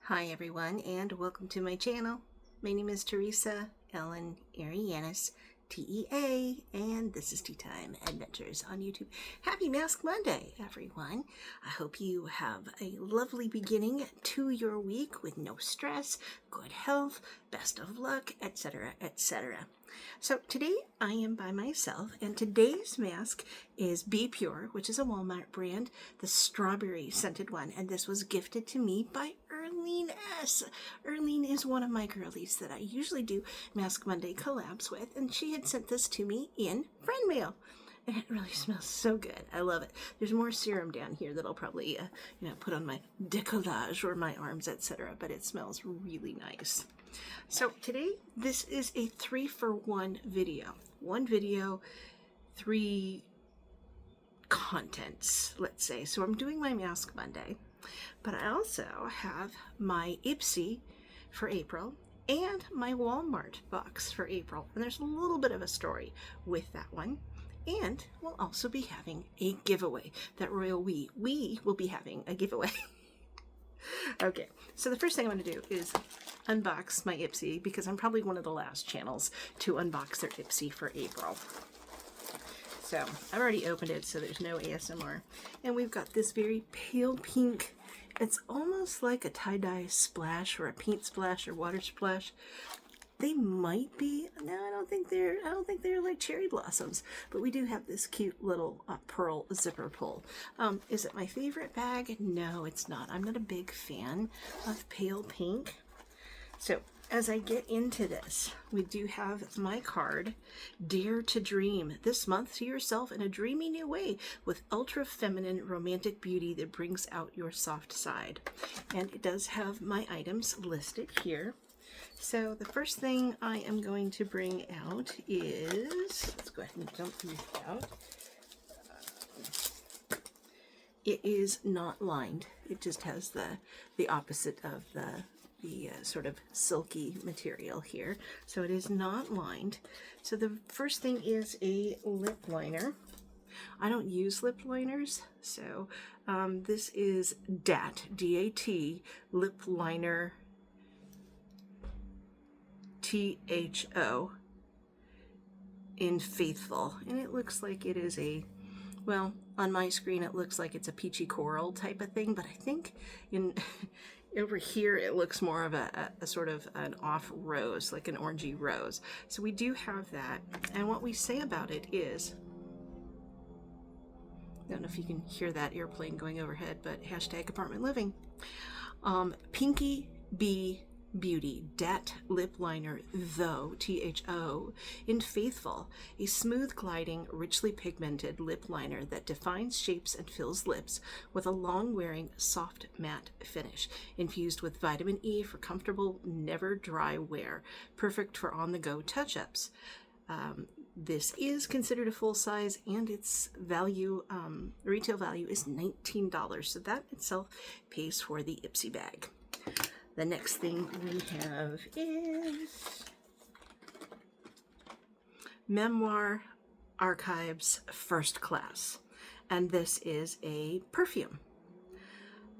Hi everyone, and welcome to my channel. My name is Teresa Ellen Arianis, T.E.A, and this is Tea Time Adventures on YouTube. Happy Mask Monday, everyone. I hope you have a lovely beginning to your week with no stress, good health, best of luck, etc., etc. So today I am by myself, and today's mask is Be Pure, which is a Walmart brand, the strawberry scented one, and this was gifted to me by Erlene S. Erlene is one of my girlies that I usually do Mask Monday collabs with, and she had sent this to me in friend mail. And it really smells so good. I love it. There's more serum down here that I'll probably put on my décollage or my arms, etc. But it smells really nice. So today, this is a 3-for-1 video. One video, 3 contents, let's say. So I'm doing my Mask Monday, but I also have my Ipsy for April and my Walmart box for April. And there's a little bit of a story with that one. And we'll also be having a giveaway. That royal we will be having a giveaway. Okay, so the first thing I want to do is unbox my Ipsy, because I'm probably one of the last channels to unbox their Ipsy for April. So I've already opened it, so there's no ASMR. And we've got this very pale pink. It's almost like a tie-dye splash or a paint splash or water splash. They might be. No, I don't think they're like cherry blossoms. But we do have this cute little pearl zipper pull. Is it my favorite bag? No, it's not. I'm not a big fan of pale pink. So as I get into this, we do have my card, Dare to Dream this month to yourself in a dreamy new way with ultra feminine romantic beauty that brings out your soft side. And it does have my items listed here. So the first thing I am going to bring out is, let's go ahead and dump these out. It is not lined. It just has the opposite of the sort of silky material here. So it is not lined. So the first thing is a lip liner. I don't use lip liners, so this is DAT, D-A-T, lip liner T.H.O. in Faithful. And it looks like it is a, well, on my screen it looks like it's a peachy coral type of thing, but I think in over here it looks more of a sort of an off rose, like an orangey rose. So we do have that, and what we say about it is, I don't know if you can hear that airplane going overhead, but hashtag apartment living. Pinky Bee Beauty DAT lip liner, though, T-H-O, in Faithful, a smooth gliding, richly pigmented lip liner that defines shapes and fills lips with a long-wearing, soft matte finish, infused with vitamin E for comfortable, never dry wear, perfect for on-the-go touch-ups. This is considered a full size, and its value, retail value is $19, so that itself pays for the Ipsy bag. The next thing we have is Memoir Archives First Class, and this is a perfume.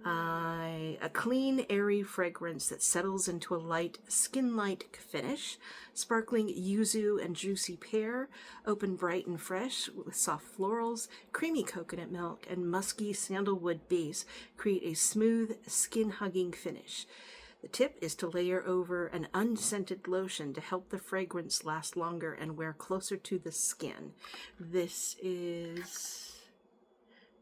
A clean, airy fragrance that settles into a light, skin-light finish. Sparkling yuzu and juicy pear, open bright and fresh with soft florals, creamy coconut milk, and musky sandalwood base create a smooth, skin-hugging finish. The tip is to layer over an unscented lotion to help the fragrance last longer and wear closer to the skin. This is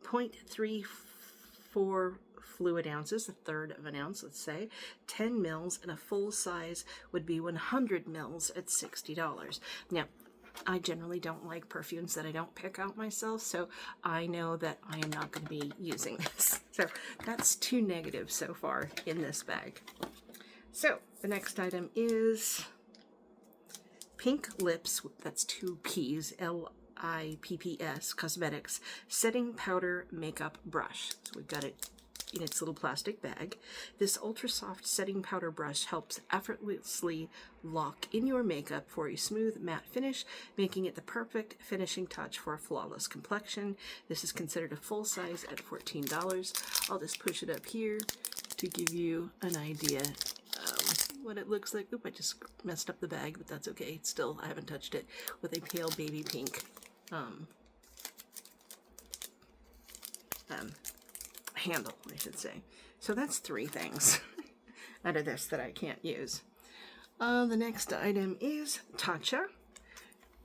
0.34 fluid ounces, a third of an ounce, let's say, 10 mils, and a full size would be 100 mils at $60. Now, I generally don't like perfumes that I don't pick out myself, so I know that I am not going to be using this. So that's 2 negatives so far in this bag. So the next item is Pink Lips, that's 2 P's, L-I-P-P-S, Cosmetics, Setting Powder Makeup Brush. So we've got it in its little plastic bag. This ultra soft setting powder brush helps effortlessly lock in your makeup for a smooth matte finish, making it the perfect finishing touch for a flawless complexion. This is considered a full size at $14. I'll just push it up here to give you an idea what it looks like. Oop, I just messed up the bag, but that's okay. Still, I haven't touched it, with a pale baby pink handle, I should say. So that's 3 things out of this that I can't use. The next item is T.E.A.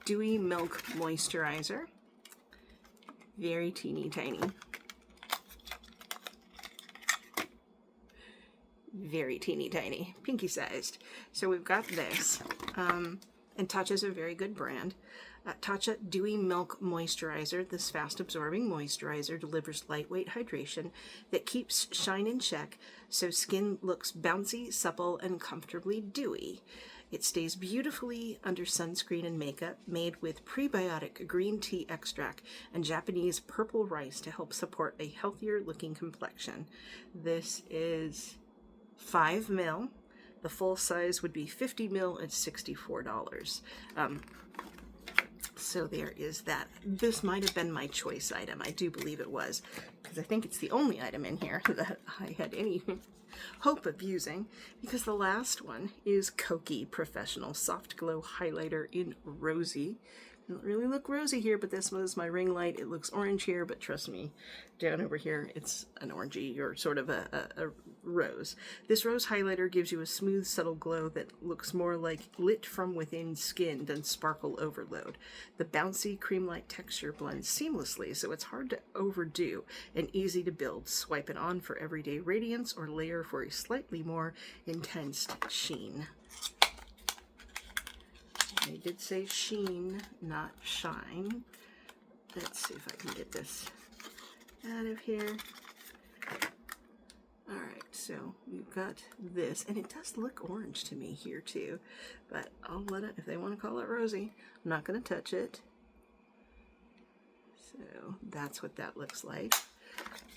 Dewy Milk Moisturizer. Very teeny tiny. Very teeny tiny, pinky sized. So we've got this, and T.E.A. is a very good brand. T.E.A. Dewy Milk Moisturizer. This fast absorbing moisturizer delivers lightweight hydration that keeps shine in check so skin looks bouncy, supple, and comfortably dewy. It stays beautifully under sunscreen and makeup, made with prebiotic green tea extract and Japanese purple rice to help support a healthier looking complexion. This is 5 ml. The full size would be 50 ml at $64. So there is that. This might have been my choice item. I do believe it was, because I think it's the only item in here that I had any hope of using, because the last one is Koki Professional Soft Glow Highlighter in Rosy. Doesn't really look rosy here, but this was my ring light. It looks orange here, but trust me, down over here, it's an orangey, or sort of a rose. This rose highlighter gives you a smooth, subtle glow that looks more like lit from within skin than sparkle overload. The bouncy cream-like texture blends seamlessly, so it's hard to overdo and easy to build. Swipe it on for everyday radiance or layer for a slightly more intense sheen. I did say sheen, not shine. Let's see if I can get this out of here. Alright, so we've got this, and it does look orange to me here too, but I'll let it, if they want to call it rosy, I'm not going to touch it. So that's what that looks like.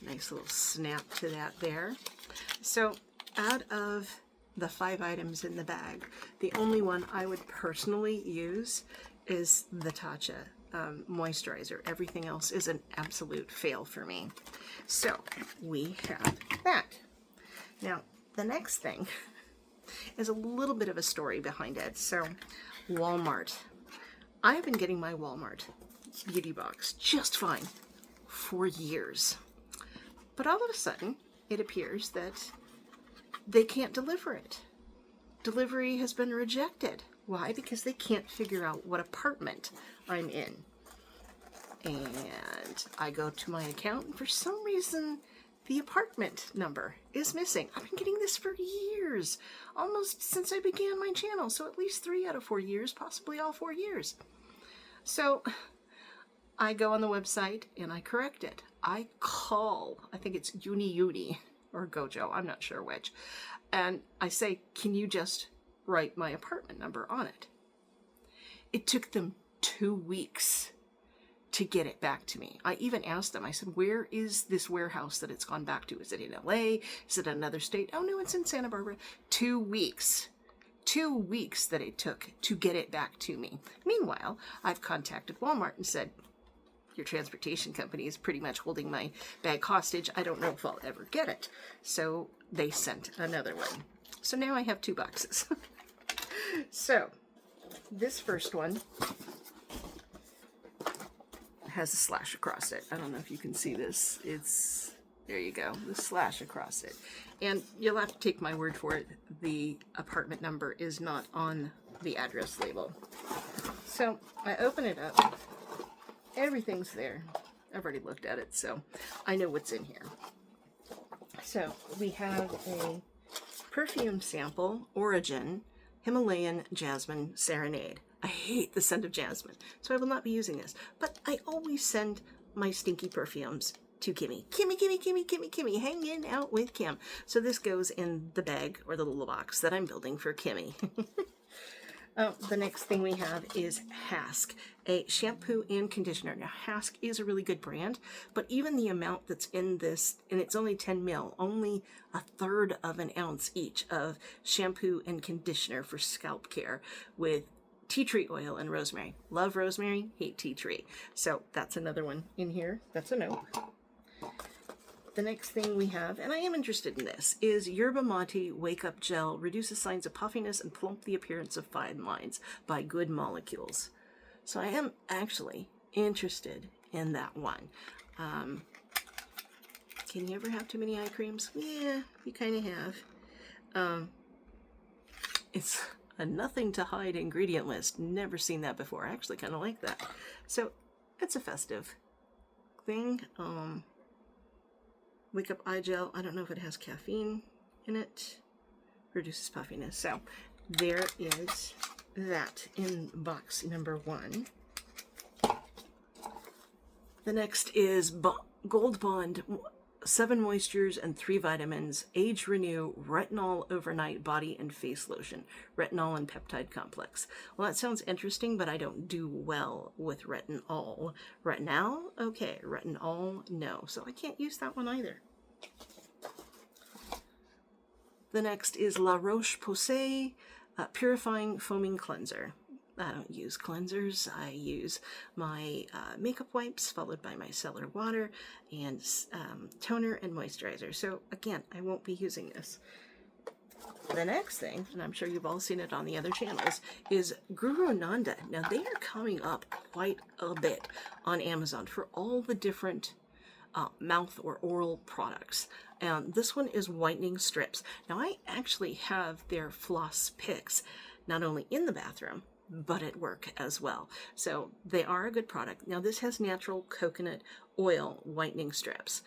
Nice little snap to that there. So out of the 5 items in the bag, the only one I would personally use is the T.E.A. Moisturizer. Everything else is an absolute fail for me. So we have that. Now the next thing is a little bit of a story behind it. So Walmart. I have been getting my Walmart beauty box just fine for years, but all of a sudden it appears that they can't deliver it. Delivery has been rejected. Why? Because they can't figure out what apartment I'm in. And I go to my account, and for some reason, the apartment number is missing. I've been getting this for years, almost since I began my channel. So at least 3 out of 4 years, possibly all 4 years. So I go on the website and I correct it. I call, I think it's Uni or Gojo, I'm not sure which. And I say, can you just write my apartment number on it? It took them 2 weeks to get it back to me. I even asked them, I said, where is this warehouse that it's gone back to? Is it in LA? Is it another state? Oh no, it's in Santa Barbara. 2 weeks. 2 weeks that it took to get it back to me. Meanwhile, I've contacted Walmart and said, your transportation company is pretty much holding my bag hostage. I don't know if I'll ever get it. So they sent another one. So now I have 2 boxes. So this first one has a slash across it. I don't know if you can see this. It's, there you go, the slash across it. And you'll have to take my word for it. The apartment number is not on the address label. So I open it up. Everything's there. I've already looked at it, so I know what's in here. So we have a perfume sample, Origin Himalayan Jasmine Serenade. I hate the scent of jasmine, so I will not be using this. But I always send my stinky perfumes to Kimmy. Kimmy, hanging out with Kim. So this goes in the bag, or the little box that I'm building for Kimmy. The next thing we have is Hask, a shampoo and conditioner. Now, Hask is a really good brand, but even the amount that's in this, and it's only 10 ml, only 1/3 of an ounce each of shampoo and conditioner for scalp care with tea tree oil and rosemary. Love rosemary, hate tea tree. So that's another one in here. That's a note. The next thing we have, and I am interested in this, is Yerba Mate Wake Up Gel. Reduces signs of puffiness and plump the appearance of fine lines by Good Molecules. So I am actually interested in that one. Can you ever have too many eye creams? Yeah, you kind of have. It's a nothing to hide ingredient list. Never seen that before. I actually kind of like that. So it's a festive thing. Wake Up Eye Gel. I don't know if it has caffeine in it. Reduces puffiness. So there is that in box number 1. The next is Gold Bond 7 moistures and 3 vitamins, Age Renew, Retinol Overnight Body and Face Lotion, Retinol and Peptide Complex. Well, that sounds interesting, but I don't do well with retinol. Retinol? Okay. Retinol? No. So I can't use that one either. The next is La Roche-Posay Purifying Foaming Cleanser. I don't use cleansers. I use my makeup wipes followed by my cellar water and toner and moisturizer. So again, I won't be using this. The next thing, and I'm sure you've all seen it on the other channels, is Guru Nanda. Now they are coming up quite a bit on Amazon for all the different mouth or oral products. And this one is whitening strips. Now I actually have their floss picks, not only in the bathroom, but at work as well. So they are a good product. Now this has natural coconut oil whitening strips.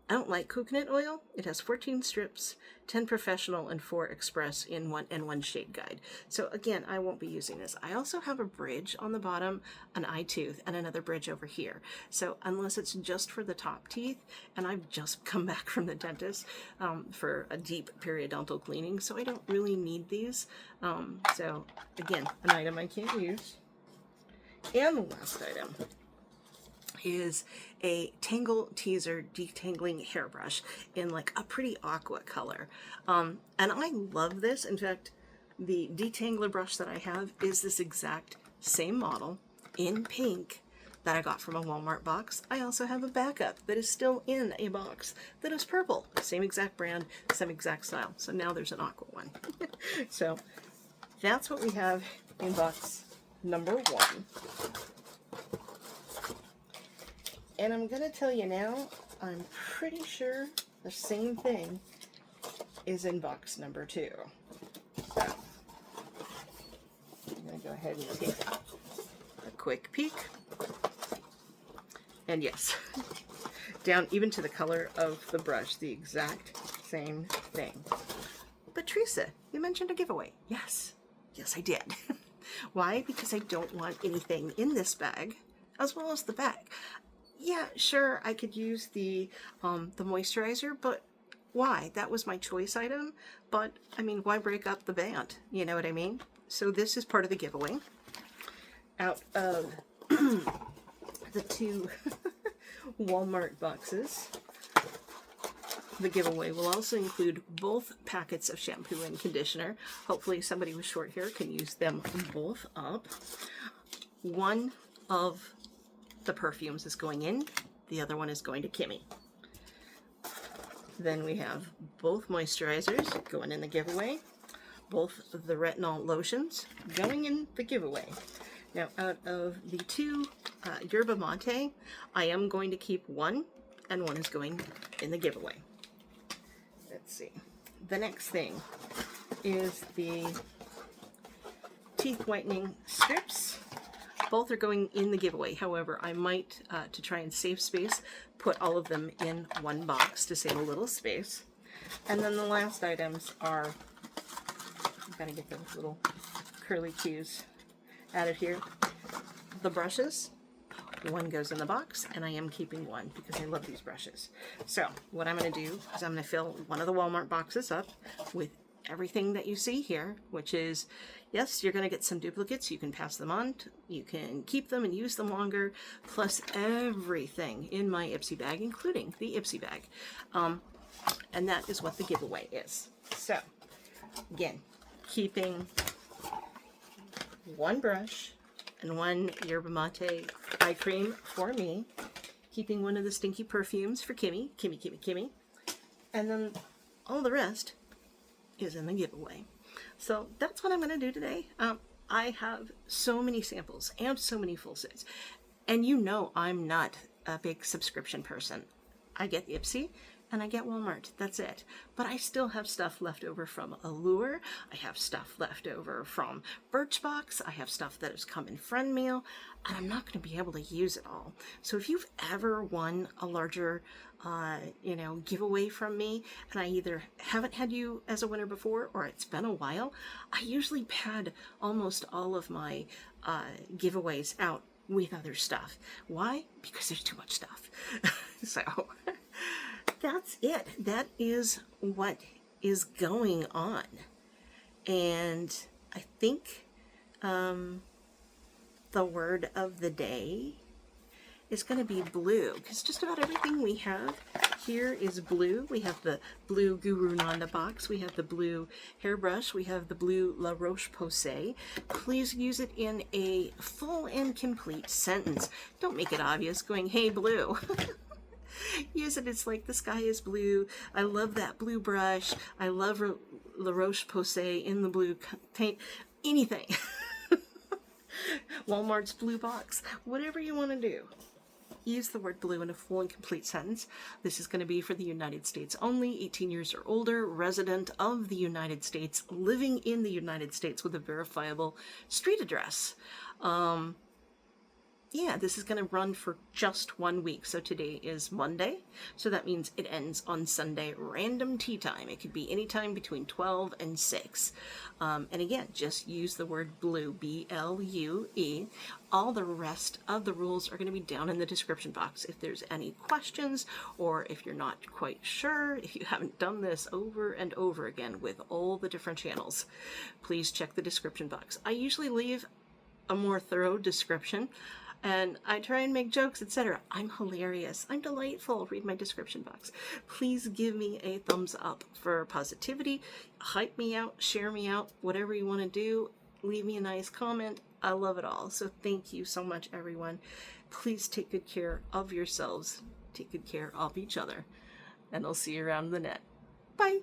I don't like coconut oil. It has 14 strips, 10 professional and 4 express in one shade guide. So again, I won't be using this. I also have a bridge on the bottom, an eye tooth, and another bridge over here. So unless it's just for the top teeth, and I've just come back from the dentist for a deep periodontal cleaning, so I don't really need these. So again, an item I can't use. And the last item is a Tangle Teaser detangling hairbrush in like a pretty aqua color. And I love this. In fact, the detangler brush that I have is this exact same model in pink that I got from a Walmart box. I also have a backup that is still in a box that is purple. Same exact brand, same exact style. So now there's an aqua one. So that's what we have in box number 1. And I'm going to tell you now, I'm pretty sure the same thing is in box number 2. So, I'm going to go ahead and take a quick peek. And yes, down even to the color of the brush, the exact same thing. But Teresa, you mentioned a giveaway. Yes, I did. Why? Because I don't want anything in this bag, as well as the bag. Yeah, sure, I could use the moisturizer, but why? That was my choice item, but I mean, why break up the band? You know what I mean? So this is part of the giveaway. Out of the 2 Walmart boxes, the giveaway will also include both packets of shampoo and conditioner. Hopefully somebody with short hair can use them both up. One of the perfumes is going in, the other one is going to Kimmy. Then we have both moisturizers going in the giveaway, both of the retinol lotions going in the giveaway. Now out of the 2 Yerba Mate, I am going to keep one, and one is going in the giveaway. Let's see. The next thing is the teeth whitening strips. Both are going in the giveaway. However, I might, to try and save space, put all of them in one box to save a little space. And then the last items are, I've got to get those little curly cues out of here. The brushes, one goes in the box, and I am keeping one because I love these brushes. So what I'm going to do is I'm going to fill one of the Walmart boxes up with everything that you see here, which is, yes, you're going to get some duplicates. You can pass them on. You can keep them and use them longer, plus everything in my Ipsy bag, including the Ipsy bag. And that is what the giveaway is. So, again, keeping one brush and one Yerba Mate eye cream for me, keeping one of the stinky perfumes for Kimmy. And then all the rest is in the giveaway. So that's what I'm going to do today. I have so many samples and so many full sets. And you know I'm not a big subscription person. I get Ipsy and I get Walmart. That's it. But I still have stuff left over from Allure. I have stuff left over from Birchbox. I have stuff that has come in friend mail. And I'm not going to be able to use it all. So if you've ever won a larger giveaway from me, and I either haven't had you as a winner before or it's been a while, I usually pad almost all of my giveaways out with other stuff. Why? Because there's too much stuff. So that's it. That is what is going on. And I think the word of the day is going to be blue, because just about everything we have here is blue. We have the blue Guru Nanda box, we have the blue hairbrush, we have the blue La Roche-Posay. Please use it in a full and complete sentence. Don't make it obvious going, hey blue. Use it, it's like the sky is blue. I love that blue brush. I love La Roche-Posay in the blue paint. Anything. Walmart's blue box. Whatever you want to do. Use the word blue in a full and complete sentence. This is going to be for the United States only, 18 years or older, resident of the United States, living in the United States with a verifiable street address. Yeah, this is going to run for just 1 week. So today is Monday. So that means it ends on Sunday, random tea time. It could be any time between 12 and 6. And again, just use the word blue, B-L-U-E. All the rest of the rules are going to be down in the description box. If there's any questions, or if you're not quite sure, if you haven't done this over and over again with all the different channels, please check the description box. I usually leave a more thorough description, and I try and make jokes, etc. I'm hilarious. I'm delightful. Read my description box. Please give me a thumbs up for positivity. Hype me out. Share me out. Whatever you want to do. Leave me a nice comment. I love it all. So thank you so much, everyone. Please take good care of yourselves. Take good care of each other. And I'll see you around the net. Bye.